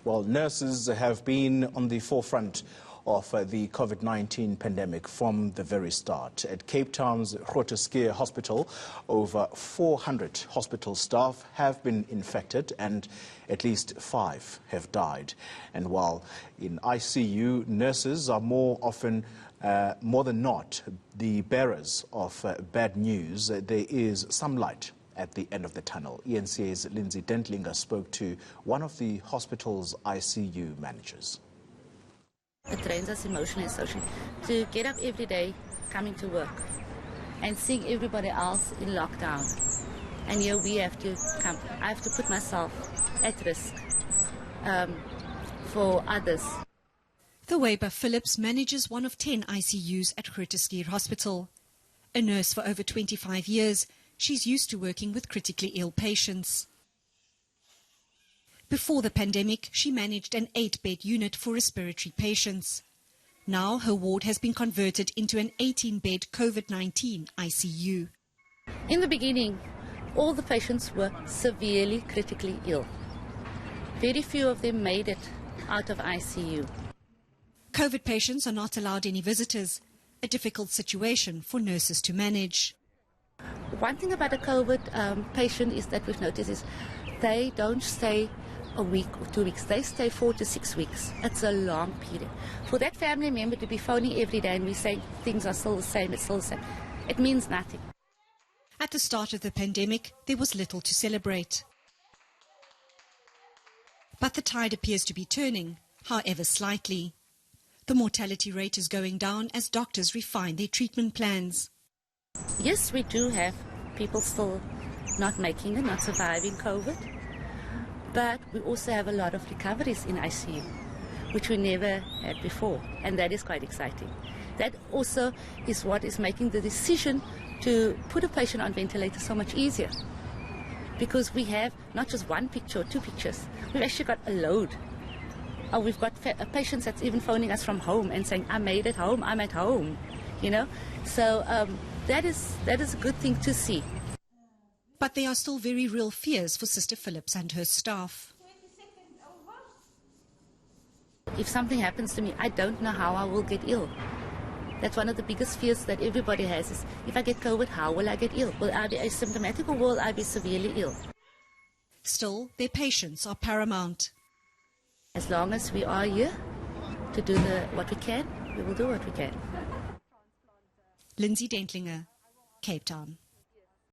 Well, nurses have been on the forefront of the COVID-19 pandemic from the very start. At Cape Town's Groote Hospital, over 400 hospital staff have been infected and at least 5 have died. And while in ICU, nurses are more often, more than not, the bearers of bad news, there is some light at the end of the tunnel. ENCA's Lindsay Dentlinger spoke to one of the hospital's ICU managers. It drains us emotionally and socially to get up every day, coming to work and seeing everybody else in lockdown. And here we have to come. I have to put myself at risk for others. The Weber Phillips manages one of 10 ICUs at Groote Hospital. A nurse for over 25 years, she's used to working with critically ill patients. Before the pandemic, she managed an 8-bed unit for respiratory patients. Now her ward has been converted into an 18-bed COVID-19 ICU. In the beginning, all the patients were severely critically ill. Very few of them made it out of ICU. COVID patients are not allowed any visitors, a difficult situation for nurses to manage. One thing about a COVID patient is that we've noticed is they don't stay a week or 2 weeks. They stay 4 to 6 weeks. It's a long period. For that family member to be phoning every day and we say things are still the same, it's still the same, it means nothing. At the start of the pandemic, there was little to celebrate. But the tide appears to be turning, however slightly. The mortality rate is going down as doctors refine their treatment plans. Yes, we do have people still not making it, not surviving COVID. But we also have a lot of recoveries in ICU, which we never had before, and that is quite exciting. That also is what is making the decision to put a patient on ventilator so much easier, because we have not just one picture or 2 pictures, we've actually got a load. We've got patients that's even phoning us from home and saying, I made it home, I'm at home, you know. So that is a good thing to see. But there are still very real fears for Sister Phillips and her staff. If something happens to me, I don't know how I will get ill. That's one of the biggest fears that everybody has is, if I get COVID, how will I get ill? Will I be asymptomatic or will I be severely ill? Still, their patients are paramount. As long as we are here to do what we can, we will do what we can. Lindsay Dentlinger, Cape Town.